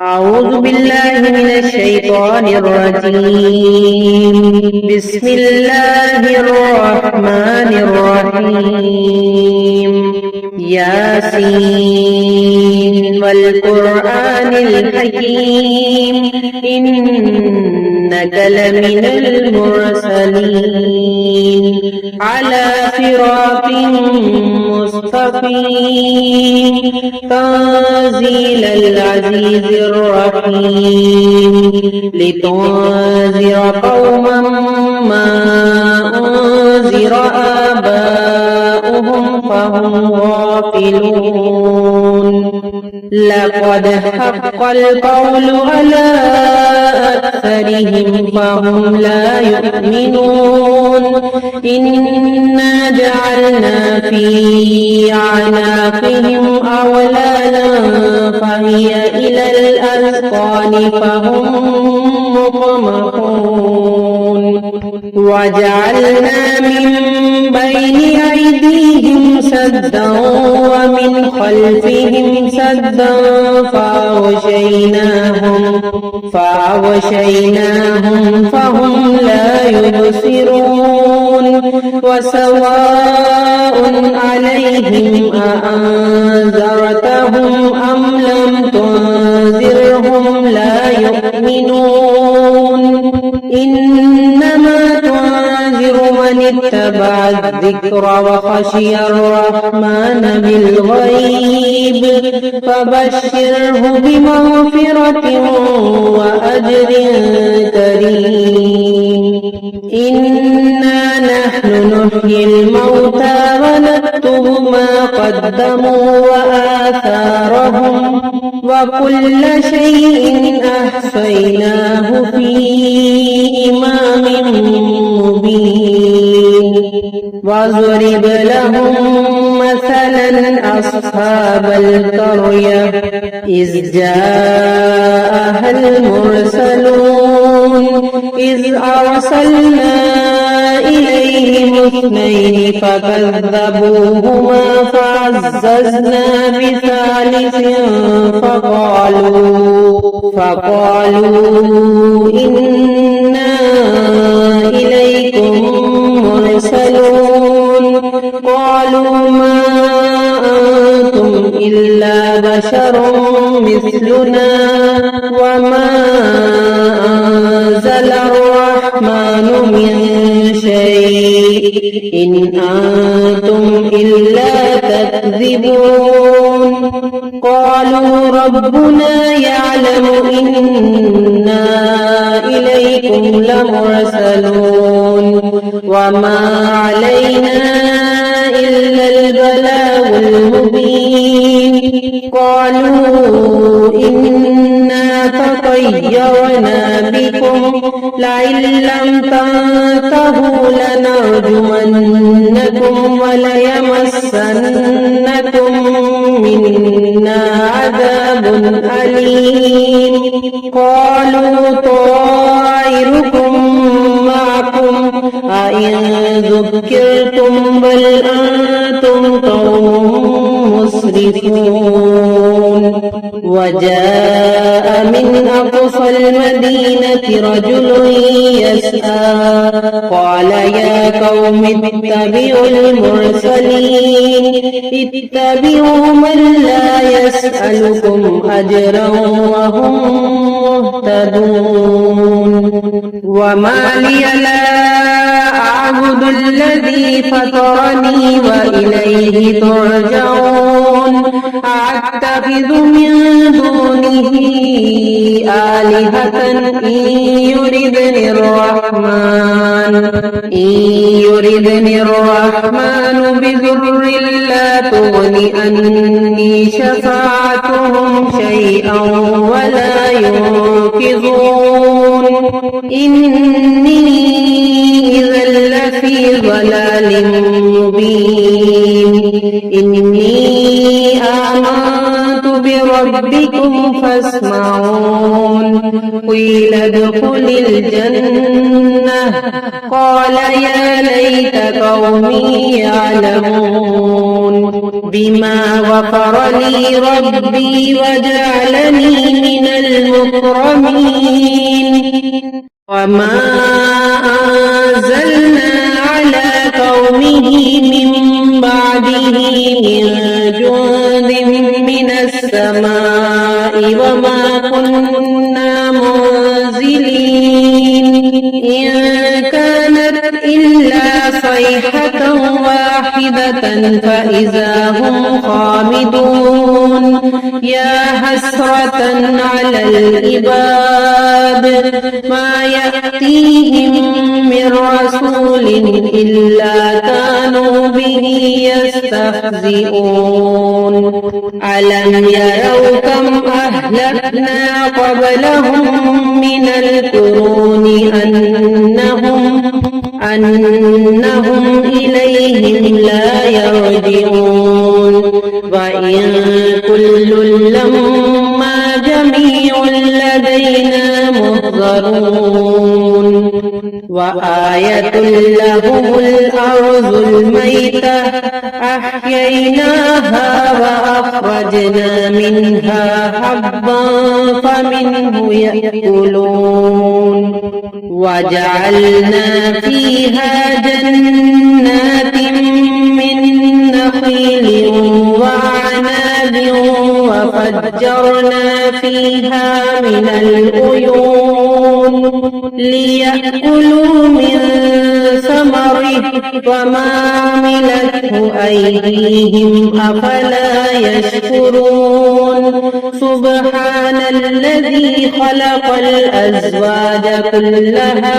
أعوذ بالله من الشيطان الرجيم. بسم الله الرحمن الرحيم. ياسين والقرآن الحكيم إنك لمن المرسلين على صراط مستقيم تنزيل العزيز الرحيم لتنذر قوما ما أنذر آباؤهم فهم غافلون. لقد حق القول على أكثرهم فهم لا يؤمنون. إنا جعلنا في أعناقهم أغلالا فهي إلى الأذقان فهم مقمحون. وجعلنا من بين أيديهم سدا ومن خلفهم سدا فأغشيناهم فهم لا يبصرون. وسواء عليهم أأنذرتهم أم لم تنذرهم لا يؤمنون. إنما تنذر من اتبع الذكر وخشي الرحمن بالغيب فبشره بمغفرة وأجر كريم. إنا نحن نحيي الموتى ونكتب ما قدموا وآثارهم وكل شيء أحصيناه في إمام مبين. واضرب لهم مثلا أصحاب القرية إذ جاءها المرسلون إذ أرسلنا إليهم اثنين فكذبوهما فعززنا بثالث فقالوا إنا إليكم مرسلون. قالوا ما أنتم إلا بشر مثلنا وما أنزل الرحمن من شيء إن أنتم إلا تكذبون. قالوا ربنا يعلم إنا إليكم لمرسلون وما علينا إلا البلاغ المبين. قالوا إنا تطيرنا بكم لئن لم تنتهوا لنرجمنكم وليمسنكم منا عذاب أليم. قالوا طائركم معكم أئن ذكرتم بل أنتم قوم مسرفون. وجاء من أقصى المدينة رجل يسعى قال يا قوم اتبعوا المرسلين اتبعوا من لا يسألكم أجرا وهم مهتدون. وما لي لا أعبد الذي فطرني وإليه ترجعون. أأتخذ من دونه آلهة إن يردني الرحمن بضر لا تغن عني شفاعتهم شيئا ولا ينقذون. إني إذا لفي ضلال مبين. إني آمنت بربكم فاسمعون. قيل ادخل الجنة قال يا ليت قومي يعلمون. بما غفر لي ربي وجعلني من المكرمين وما أنزلنا على قومه من بعده من جند من السماء وما كنا منزلين إن كانت إلا صيحة واحدة فإذا هم خامدون يا حسرة على العباد ما يأتيهم من رسول إلا كانوا به يستهزئون ألم يروا كم أهلكنا قبلهم من القرون أنهم إليهم لا يرجعون وإن كل لما جميع لدينا محضرون وآية لهم الأرض الميتة أحييناها وأخرجنا منها حبا فمنه يأكلون وجعلنا فيها جنات من نخيل وأعناب وفجرنا فيها من العيون ليأكلوا من ثمره وما عملته أيديهم أفلا يشكرون سبحان الذي خلق الأزواج كلها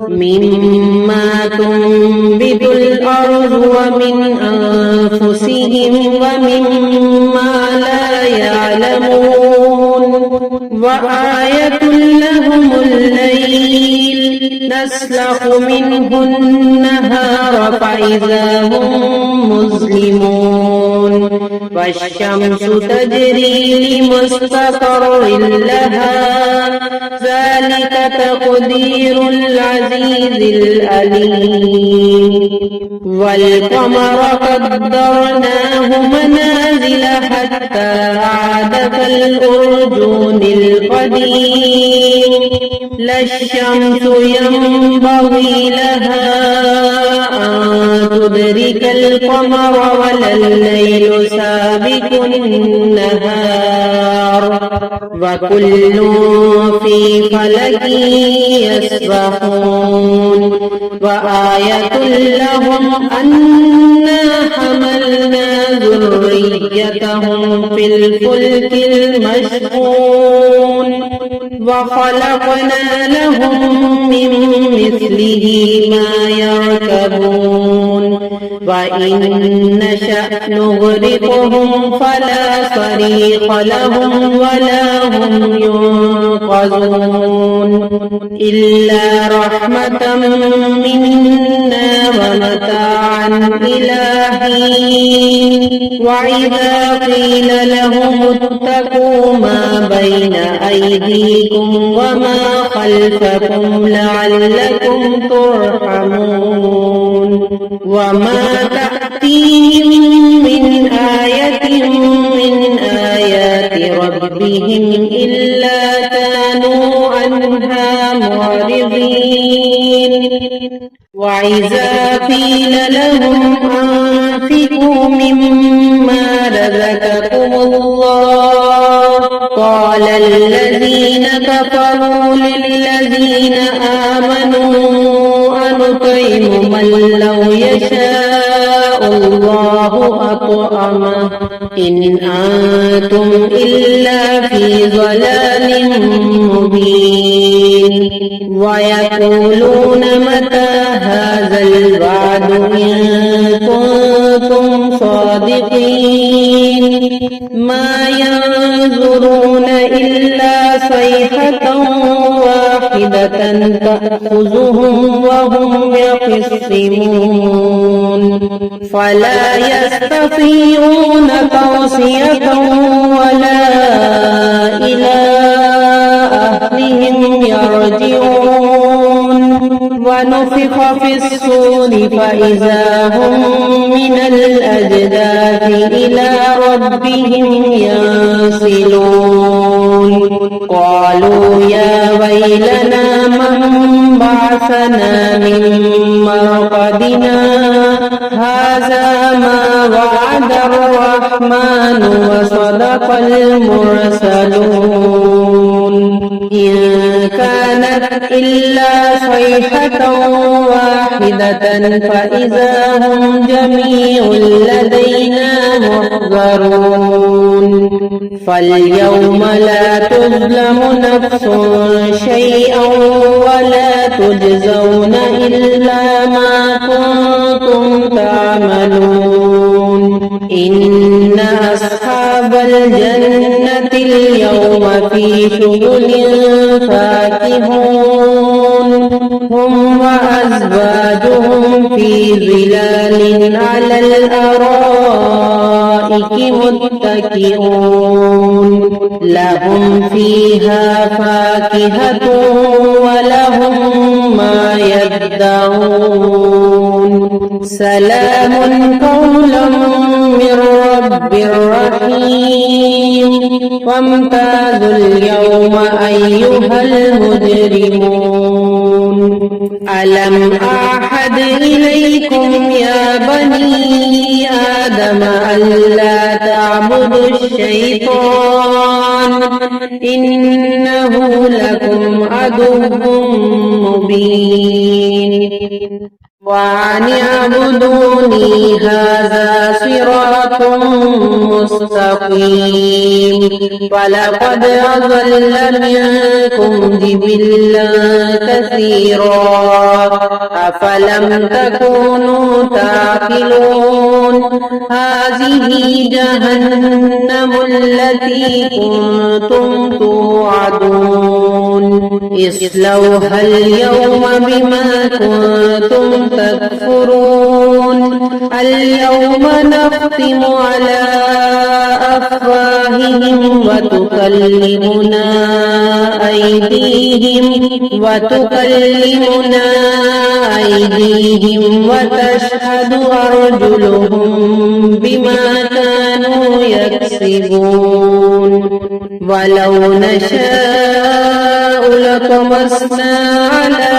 مما تنبت الأرض ومن أنفسهم ومما لا يعلمون وآية لهم الليل نسلخ منه النهار فإذا هم مظلمون والشمس تجري لمستقر لها ذلك تقدير العزيز العليم والقمر قدرناه منازل حتى عاد كالأرجون القديم لا الشمس ينبغي لها أن تدرك القمر ولا الليل سابق النهار وكل في فلك يسبحون وآية لهم أنا حملنا ذريتهم في الفلك المشحون وخلقنا لهم من مثله ما يركبون وإن نشأ نغرقهم فلا صريخ لهم ولا هم ينقذون إلا رحمة منا ومتاعا إلى حين وإذا قيل لهم اتقوا ما بين أيديكم وما خلفكم لعلكم ترحمون وما تأتيهم من آية من آيات ربهم إلا كانوا عنها معرضين وإذا قيل لهم أنفقوا مما رزقكم الله قال الذين كفروا للذين آمنوا أنطعم من لو يشاء الله أطعمه إن أنتم إلا في ضلال مبين ويقولون متى هذا الوعد إن كنتم صادقين ما ينظرون إلا صيحة واحدة تأخذهم وهم يخصمون فلا يستطيعون توصية ولا إلى أهلهم يرجعون ونفخ في الصور فإذا هم من الأجداث إلى ربهم ينسلون قالوا يا ويلنا من بعثنا من مرقدنا هذا ما وعد الرحمن وصدق المرسلون إن كانت إلا صيحة واحدة فإذا هم جميع لدينا محضرون فاليوم لا تظلم نفس شيئا ولا تجزون إلا ما كنتم تعملون إن أصحاب الجنة اليوم في شغل فاكهون هم وأزواجهم في ظلال على الأرائك متكئون لهم فيها فاكهة ولهم ما يدعون سلام قولا من رب رحيم وامتازوا اليوم أيها المجرمون ألم أعهد إليكم يا بني آدم ألا تعبدوا الشيطان إنه لكم عدو مبين وأن اعبدوني هذا صراط مستقيم ولقد أضل منكم جبلا كثيرا أفلم تكونوا تعقلون هذه جهنم التي كنتم توعدون اصلوها اليوم بما كنتم تكفرون اليوم نختم على أفواههم وتكلمنا أيديهم وتشهد أرجلهم بما كانوا يكسبون ولو نشاء لطمسنا على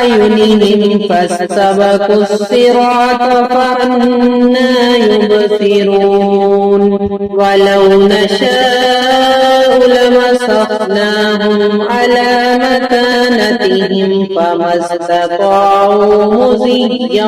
أعينهم فاستبقوا الصراط فأنى يبصرون ولو نشاء لمسخناهم على مكانتهم فما استطاعوا مضيا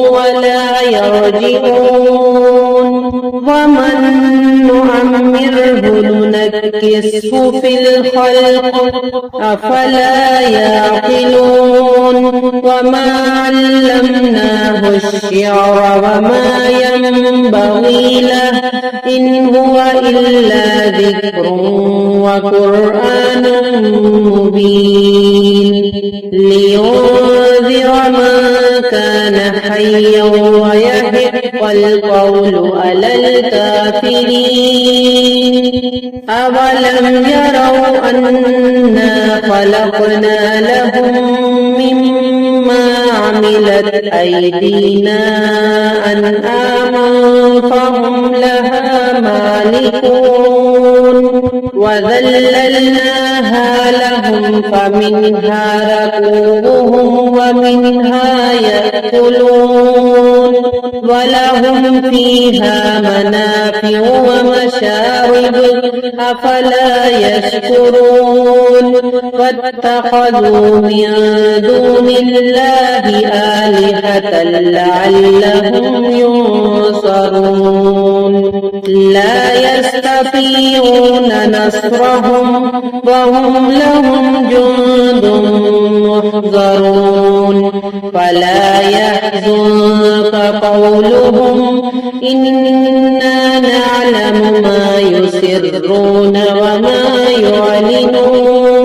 ولا يرجعون ومن نعمره ننكسه في الخلق أفلا يعقلون وما علمناه الشعر وما ينبغي له إن هو إلا ذكر وقرآن مبين لينذر من كان حيا ويحق القول على الكافرين أولم يروا أنا خلقنا لهم مما عملت أيدينا أنعاما فهم لها مالكون وذللناها لهم فمنها ركوبهم ومنها يأكلون ولهم فيها منافع ومشارب أفلا يشكرون واتخذوا من دون الله آلهة لعلهم ينصرون لا يستطيعون نصرهم وهم لهم جند محضرون فلا يحزنك قولهم إنا نعلم ما يسرون وما يعلنون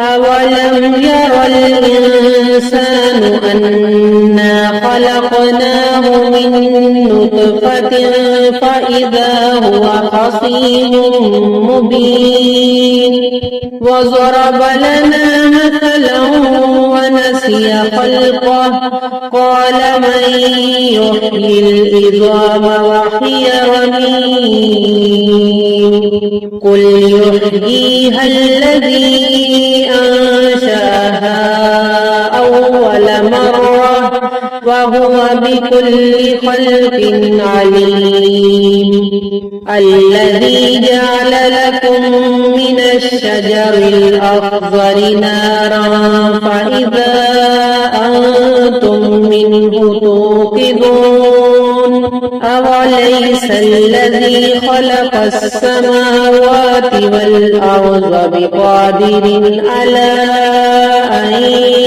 أولم ير الإنسان أنا خلقناه من نطفة فإذا هو خصيم مبين وضرب لنا مثلا ونسي خلقه قال من يحيي العظام وهي رميم قل يحييها الذي أنشأها أول مرة وهو بكل خلق عليم الذي جعل لكم من الشجر الأخضر نارا فإذا أنتم منه توقدون أوليس الذي خلق السماوات والأرض بقادر على أن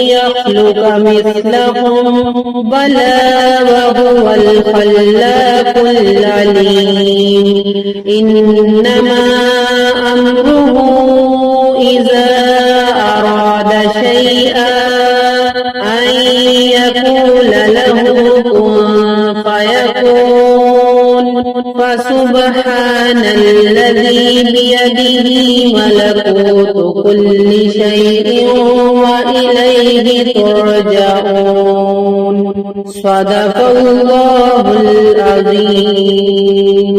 يخلق مثلهم بلى وهو الخلاق العليم إنما أمره إذا أراد شيئا أن يقول له كن فيكون فسبحان الذي بيده ملكوت كل شيء وإليه ترجعون صدق الله العظيم.